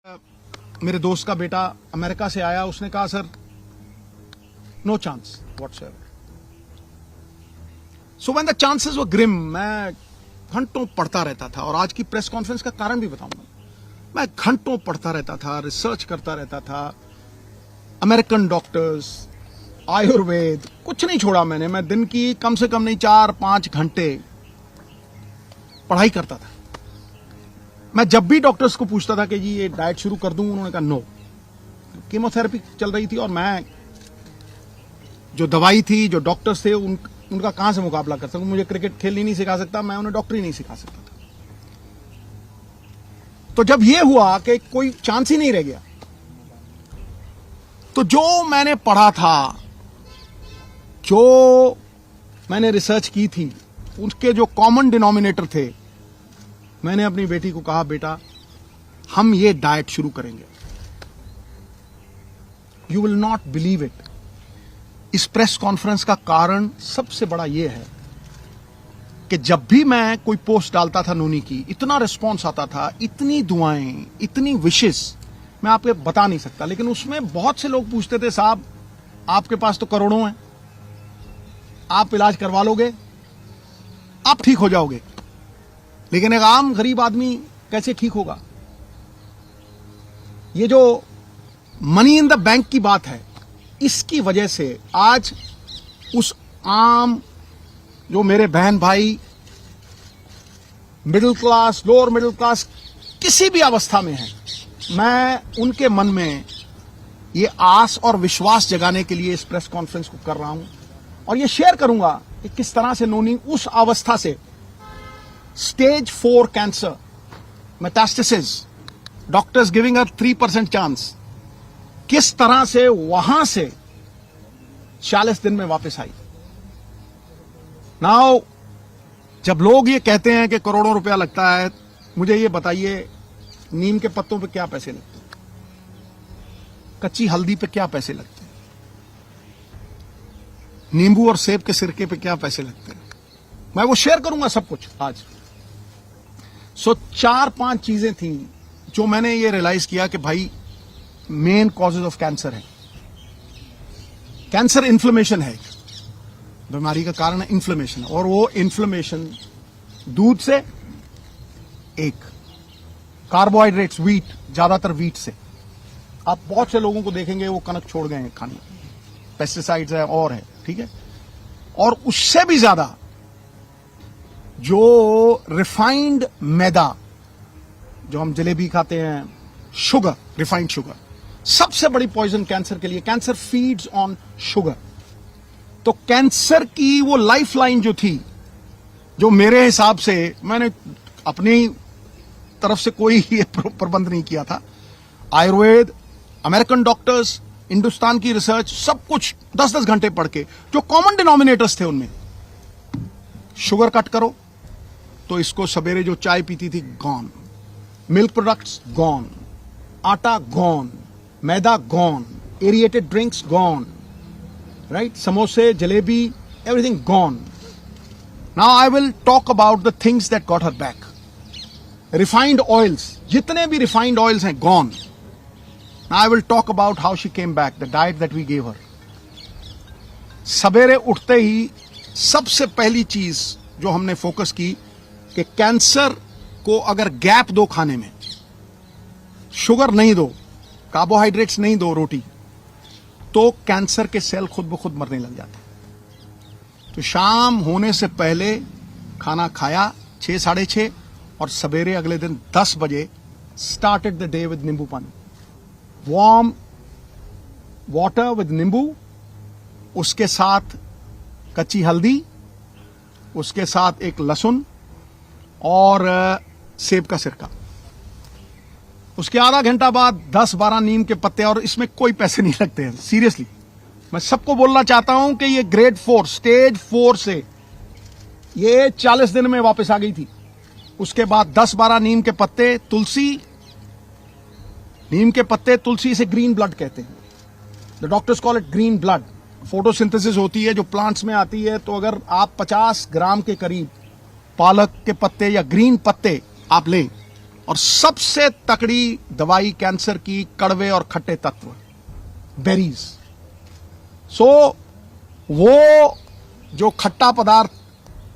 मेरे दोस्त का बेटा अमेरिका से आया, उसने कहा sir no chance whatsoever. So when the chances were grim, मैं घंटों पढ़ता रहता था। और आज की प्रेस कॉन्फ्रेंस का कारण भी बताऊंगा। मैं घंटों पढ़ता रहता था, रिसर्च करता रहता था, अमेरिकन डॉक्टर्स, आयुर्वेद, कुछ नहीं छोड़ा मैंने। मैं दिन की कम से कम नहीं 4-5 घंटे पढ़ाई करता था। मैं जब भी डॉक्टर्स को पूछता था कि जी ये डाइट शुरू कर दूं, उन्होंने कहा नो। कीमोथेरेपी चल रही थी और मैं जो दवाई थी, जो डॉक्टर्स थे, उनका कहां से मुकाबला कर सकूं। मुझे क्रिकेट खेलनी नहीं सिखा सकता, मैं उन्हें डॉक्टरी नहीं सिखा सकता था। तो जब ये हुआ कि कोई चांस ही नहीं रह गया, तो जो मैंने पढ़ा था, जो मैंने रिसर्च की थी, उसके जो कॉमन डिनोमिनेटर थे, मैंने अपनी बेटी को कहा बेटा हम ये डाइट शुरू करेंगे। You will not believe it. इस प्रेस कॉन्फ्रेंस का कारण सबसे बड़ा यह है कि जब भी मैं कोई पोस्ट डालता था नोनी की, इतना रिस्पॉन्स आता था, इतनी दुआएं, इतनी विशेस, मैं आपको बता नहीं सकता। लेकिन उसमें बहुत से लोग पूछते थे साहब आपके पास तो करोड़ों हैं, आप इलाज करवा लोगे, आप ठीक हो जाओगे, लेकिन एक आम गरीब आदमी कैसे ठीक होगा। ये जो मनी इन द बैंक की बात है, इसकी वजह से आज उस आम जो मेरे बहन भाई middle class, lower middle class, किसी भी अवस्था में है, मैं उनके मन में ये आस और विश्वास जगाने के लिए इस प्रेस कॉन्फ्रेंस को कर रहा हूं। और ये शेयर करूंगा कि किस तरह से नोनी उस अवस्था से, stage 4 cancer, metastasis, doctors giving a 3% chance, किस तरह से वहां से 40 दिन में वापस आई। नाउ जब लोग ये कहते हैं कि करोड़ों रुपया लगता है, मुझे ये बताइए नीम के पत्तों पे क्या पैसे लगते हैं, कच्ची हल्दी पे क्या पैसे लगते हैं, नींबू और सेब के सिरके पे क्या पैसे लगते हैं। मैं वो शेयर करूंगा सब कुछ आज। सो 4-5 चीजें थी जो मैंने ये रियलाइज किया कि भाई मेन कॉजेज ऑफ कैंसर है। कैंसर इन्फ्लेमेशन है, बीमारी का कारण है इन्फ्लेमेशन, और वो इन्फ्लेमेशन दूध से, एक कार्बोहाइड्रेट्स, व्हीट, ज्यादातर व्हीट से। आप बहुत से लोगों को देखेंगे वो कनक छोड़ गए हैं खाने, पेस्टिसाइड्स है और है, ठीक है। और उससे भी ज्यादा जो रिफाइंड मैदा, जो हम जलेबी खाते हैं, शुगर, रिफाइंड शुगर, सबसे बड़ी पॉइजन कैंसर के लिए। Cancer feeds on sugar. तो कैंसर की वो लाइफ लाइन जो थी, जो मेरे हिसाब से, मैंने अपनी तरफ से कोई ये प्रबंध नहीं किया था, आयुर्वेद, अमेरिकन डॉक्टर्स, हिंदुस्तान की रिसर्च, सब कुछ 10-10 घंटे पढ़ के, जो कॉमन डिनोमिनेटर्स थे उनमें, शुगर कट करो, तो इसको सवेरे जो चाय पीती थी गॉन, मिल्क प्रोडक्ट्स गॉन, आटा गॉन, मैदा gone, aerated drinks gone, right, समोसे, jalebi, everything gone. Now I will talk about the things that got her back. Refined oils, जितने भी रिफाइंड ऑयल्स हैं gone. Now I will talk about how she came back, the diet that we gave her. सवेरे उठते ही सबसे पहली चीज जो हमने फोकस की कि कैंसर को अगर गैप दो खाने में, शुगर नहीं दो, कार्बोहाइड्रेट्स नहीं दो, रोटी, तो कैंसर के सेल खुद ब खुद मरने लग जाते हैं। तो शाम होने से पहले खाना खाया 6-6:30, और सवेरे अगले दिन 10 बजे स्टार्टेड द डे विद नींबू पानी, वार्म वाटर विद नींबू, उसके साथ कच्ची हल्दी, उसके साथ एक लहसुन और सेब का सिरका। उसके आधा घंटा बाद 10-12 नीम के पत्ते, और इसमें कोई पैसे नहीं लगते हैं, सीरियसली। मैं सबको बोलना चाहता हूं कि ये ग्रेड 4, स्टेज 4 से ये 40 दिन में वापस आ गई थी। उसके बाद 10-12 नीम के पत्ते, तुलसी, नीम के पत्ते, तुलसी से ग्रीन ब्लड कहते हैं, the doctors call it green blood. Photosynthesis होती है जो प्लांट्स में आती है। तो अगर आप 50 ग्राम के करीब पालक के पत्ते या ग्रीन पत्ते आप लें और सबसे तकड़ी दवाई कैंसर की कड़वे और खट्टे तत्व, बेरीज। सो वो जो खट्टा पदार्थ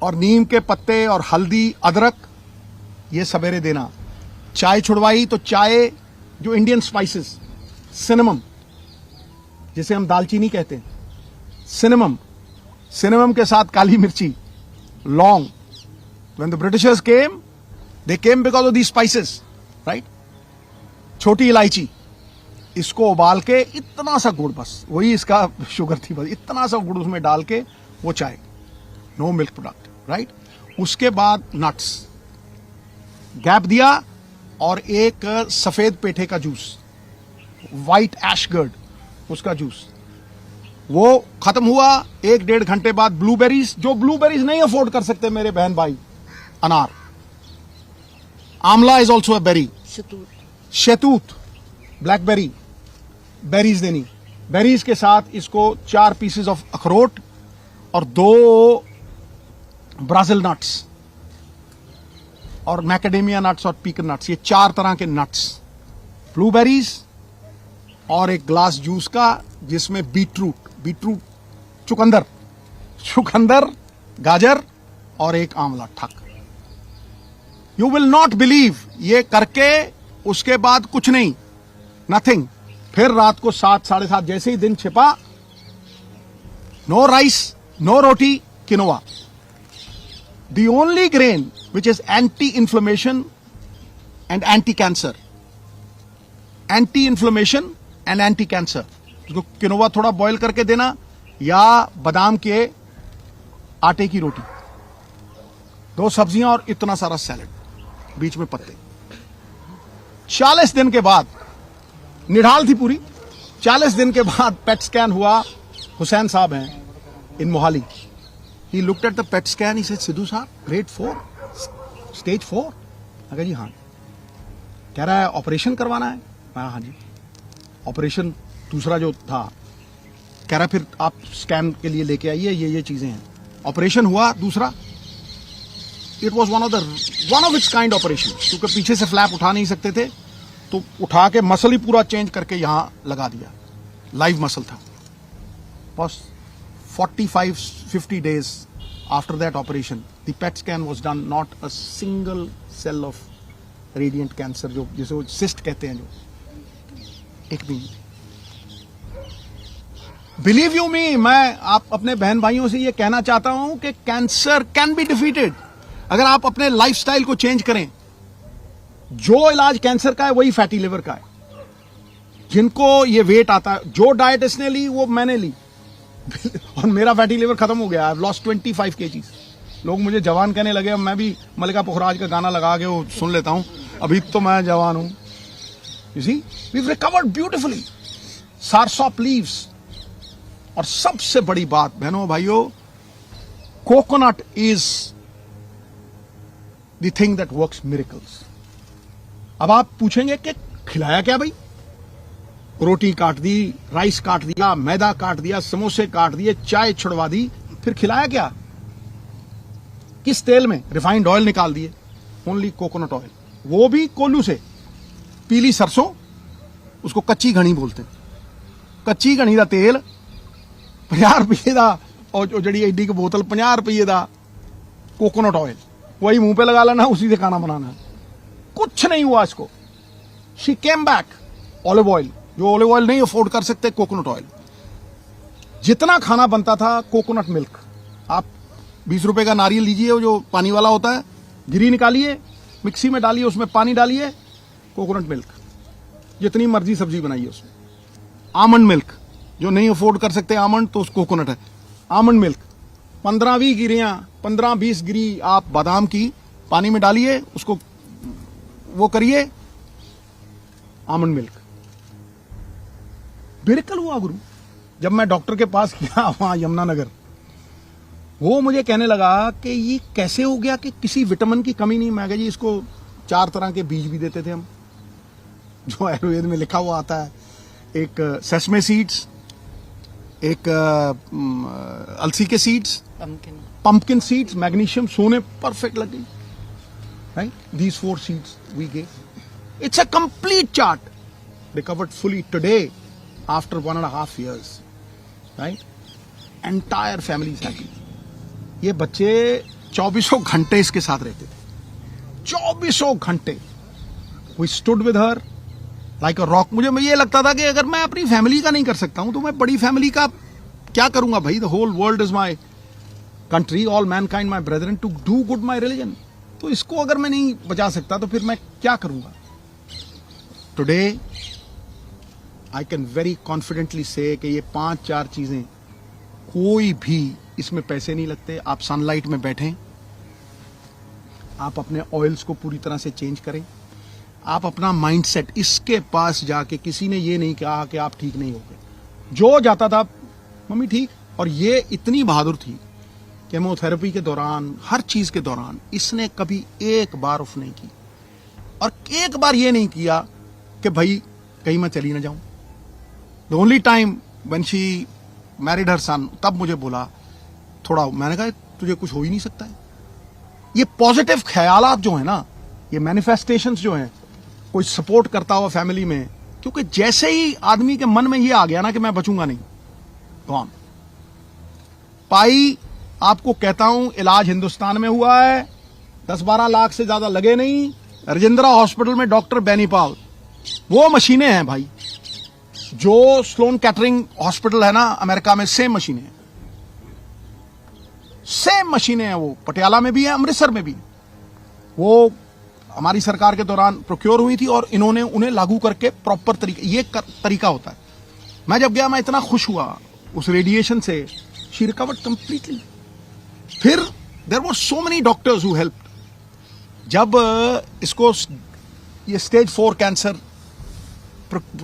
और नीम के पत्ते और हल्दी, अदरक, ये सवेरे देना। चाय छुड़वाई तो चाय, जो इंडियन स्पाइसेस, सिनेमम, जिसे हम दालचीनी कहते हैं, सिनेमम के साथ काली मिर्ची, लौंग। When the Britishers came, they came because of these spices, right? छोटी इलायची, इसको उबाल के इतना सा गुड़, बस वही इसका शुगर थी, बस इतना सा गुड़ उसमें डाल के वो चाय, नो मिल्क प्रोडक्ट, राइट? उसके बाद नट्स, गैप दिया, और एक सफेद पेठे का जूस, व्हाइट एशगर्ड, उसका जूस, वो खत्म हुआ। 1-1.5 घंटे बाद ब्लूबेरीज, जो ब्लूबेरीज नहीं अफोर्ड कर सकते मेरे बहन भाई, अनार, आंवला इज ऑल्सो अ बेरी, शहतूत, ब्लैकबेरी, बेरीज देनी। बेरीज के साथ इसको 4 पीसेस ऑफ अखरोट और 2 ब्राजील नट्स और मैकेडेमिया नट्स और पीकन नट्स, ये 4 तरह के नट्स, ब्लूबेरीज, और एक ग्लास जूस का जिसमें बीटरूट, चुकंदर, गाजर और एक आंवला, ठक। यू विल नॉट बिलीव, ये करके उसके बाद कुछ नहीं, नथिंग। फिर रात को 7, 7:30 जैसे ही दिन छिपा, no rice, no roti, quinoa, the only grain which is anti inflammation and anti cancer, anti inflammation and anti cancer. उसको किनोवा थोड़ा बॉईल करके देना, या बादाम के आटे की रोटी, 2 सब्जियां और इतना सारा सैलेड, बीच में पत्ते। 40 दिन के बाद, निढाल थी पूरी, 40 दिन के बाद पेट स्कैन हुआ। हुसैन साहब हैं in Mohali, he looked at the PET scan, he said, Sidhu साहब, ग्रेड 4, स्टेज 4। अगर जी हाँ, कह रहा है ऑपरेशन करवाना है। हाँ जी, ऑपरेशन दूसरा जो था, कह रहा फिर आप स्कैन के लिए लेके आइए, ये चीजें हैं। ऑपरेशन हुआ दूसरा, it was one of its kind operation, क्योंकि पीछे से फ्लैप उठा नहीं सकते थे, तो उठा के मसल ही पूरा चेंज करके यहां लगा दिया, लाइव मसल था। बस 45-50 days after that operation, the PET scan was done, not a single cell of radiant cancer, जो जिसे cyst कहते हैं, जो एक भी। बिलीव यू मी, मैं आप अपने बहन भाइयों से ये कहना चाहता हूं कि कैंसर कैन बी डिफीटेड अगर आप अपने लाइफस्टाइल को चेंज करें। जो इलाज कैंसर का है वही फैटी लिवर का है। जिनको ये वेट आता है, जो डाइट इसने ली वो मैंने ली और मेरा फैटी लिवर खत्म हो गया। I have lost 25 kgs। लोग मुझे जवान कहने लगे, अब मैं भी मल्लिका पुखराज का गाना लगा के वो सुन लेता हूं, अभी तो मैं जवान हूं। You see, we have recovered beautifully. Soursop leaves, और सबसे बड़ी बात बहनों भाइयों, coconut is the thing that works miracles. अब आप पूछेंगे कि खिलाया क्या भाई? रोटी काट दी, राइस काट दिया, मैदा काट दिया, समोसे काट दिए, चाय छुड़वा दी, फिर खिलाया क्या? किस तेल में? रिफाइंड ऑयल निकाल दिए, ओनली कोकोनट ऑयल, वो भी कोल्लू से। पीली सरसों, उसको कच्ची घनी बोलते हैं। कच्ची घनी का तेल 50 रुपये का, और जड़ी एडी की बोतल 50 रुपये का कोकोनट ऑयल, वही मुंह पे लगा लेना, उसी से खाना बनाना है। कुछ नहीं हुआ इसको। She came back. Olive oil, जो ऑलिव ऑयल नहीं अफोर्ड कर सकते, कोकोनट ऑयल। जितना खाना बनता था, कोकोनट मिल्क। आप 20 रुपए का नारियल लीजिए, वो जो पानी वाला होता है, गिरी निकालिए, मिक्सी में डालिए, उसमें पानी डालिए, कोकोनट मिल्क, जितनी मर्जी सब्जी बनाइए उसमें। आमंड मिल्क, जो नहीं अफोर्ड कर सकते आमंड, तो उस कोकोनट है। आमंड मिल्क 15-20 गिरियां, 15-20 गिरी आप बादाम की पानी में डालिए, उसको वो करिए, आमंड मिल्क। मिरेकल हुआ गुरु। जब मैं डॉक्टर के पास गया वहां यमुनानगर, वो मुझे कहने लगा कि ये कैसे हो गया कि किसी विटामिन की कमी नहीं। मैं कहा जी, इसको 4 तरह के बीज भी देते थे हम, जो आयुर्वेद में लिखा हुआ आता है। एक सेसमे सीड्स, एक अलसी के सीड्स, पंपकिन सीड्स, मैग्नीशियम, सोने परफेक्ट लग गई। right? These 4 seats we gave. It's a complete chart. Recovered fully today after 1.5 years, right? Entire family is happy. ये बच्चे 24 घंटे इसके साथ रहते थे, 24 घंटे. We stood with her like a rock. मुझे ये लगता था कि अगर मैं अपनी फैमिली का नहीं कर सकता हूं तो मैं बड़ी फैमिली का क्या करूंगा भाई. The whole world is my country, all mankind my brethren, to do good my religion. तो इसको अगर मैं नहीं बचा सकता तो फिर मैं क्या करूंगा. Today I can very confidently से कि ये 5-4 चीजें कोई भी इसमें पैसे नहीं लगते. आप सनलाइट में बैठें, आप अपने ऑयल्स को पूरी तरह से चेंज करें, आप अपना माइंडसेट, इसके पास जाके किसी ने ये नहीं कहा कि आप ठीक नहीं हो गए. जो जाता था मम्मी ठीक. और ये इतनी बहादुर थी, केमोथेरेपी के दौरान, हर चीज के दौरान इसने कभी एक बार ऑफ नहीं की. और एक बार ये नहीं किया कि भाई कहीं मैं चली ना जाऊं. The only time when she married her son, तब मुझे बोला थोड़ा, मैंने कहा तुझे कुछ हो ही नहीं सकता है. ये पॉजिटिव ख्यालात जो है ना, ये मैनिफेस्टेशंस जो हैं, कोई सपोर्ट करता हुआ फैमिली में, क्योंकि जैसे ही आदमी के मन में ये आ गया ना कि मैं बचूंगा नहीं, कौन पाई. आपको कहता हूं इलाज हिंदुस्तान में हुआ है, 10-12 लाख से ज्यादा लगे नहीं. राजेंद्रा हॉस्पिटल में डॉक्टर बेनीपाल, वो मशीनें हैं भाई. जो स्लोन कैटरिंग हॉस्पिटल है ना अमेरिका में, सेम मशीनें हैं, सेम मशीनें हैं. वो पटियाला में भी है, अमृतसर में भी. वो हमारी सरकार के दौरान प्रोक्योर हुई थी और इन्होंने उन्हें लागू करके प्रॉपर तरीका होता है. मैं जब गया मैं इतना खुश हुआ उस रेडिएशन से. She recovered completely. फिर there were so many doctors who helped. जब इसको ये स्टेज 4 कैंसर,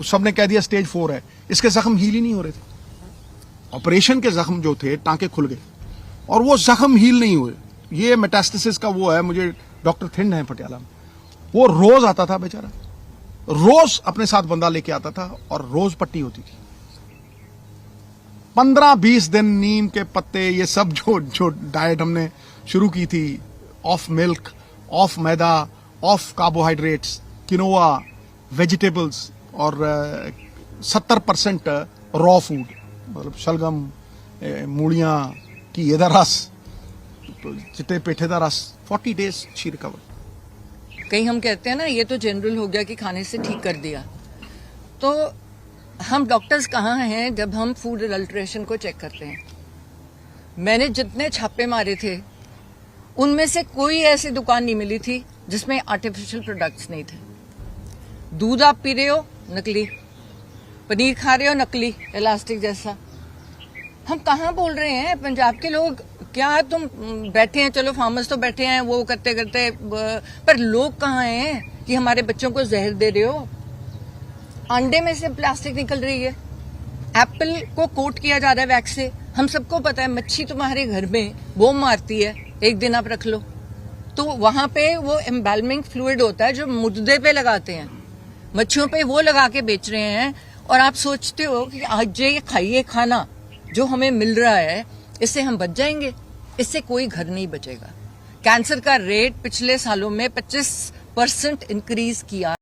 सबने कह दिया स्टेज 4 है, इसके जख्म हील ही नहीं हो रहे थे. ऑपरेशन के जख्म जो थे, टांके खुल गए और वो जख्म हील नहीं हुए. ये मेटास्टेसिस का वो है, मुझे डॉक्टर थिंड है पटियाला में, वो रोज आता था बेचारा, रोज अपने साथ बंदा लेके आता था और रोज पट्टी होती थी. 15-20 दिन नीम के पत्ते, ये सब जो डाइट हमने शुरू की थी, of milk, of maida, of carbohydrates, quinoa, vegetables और 70% रॉ फूड, मतलब शलगम, मूलियां की ये रस, चिट्टे पेठे का रस. 40 डेज शी रिकवर. कहीं हम कहते हैं ना ये तो जनरल हो गया कि खाने से ठीक कर दिया. तो हम डॉक्टर्स कहाँ हैं जब हम फूड अडल्ट्रेशन को चेक करते हैं. मैंने जितने छापे मारे थे उनमें से कोई ऐसी दुकान नहीं मिली थी जिसमें आर्टिफिशियल प्रोडक्ट्स नहीं थे. दूध आप पी रहे हो नकली, पनीर खा रहे हो नकली, इलास्टिक जैसा. हम कहाँ बोल रहे हैं पंजाब के लोग, क्या तुम बैठे हैं, चलो फार्मर्स तो बैठे हैं वो करते करते, पर लोग कहाँ हैं कि हमारे बच्चों को जहर दे रहे हो. अंडे में से प्लास्टिक निकल रही है, एप्पल को कोट किया जा रहा है वैक्स से. हम सबको पता है मच्छी तुम्हारे घर में बोम मारती है, एक दिन आप रख लो तो वहां पे वो एम्बैलमिंग फ्लूइड होता है जो मुर्दे पे लगाते हैं, मच्छियों पे वो लगा के बेच रहे हैं. और आप सोचते हो कि आज ये खाइए खाना जो हमें मिल रहा है, इससे हम बच जाएंगे. इससे कोई घर नहीं बचेगा. कैंसर का रेट पिछले सालों में 25% इंक्रीज किया.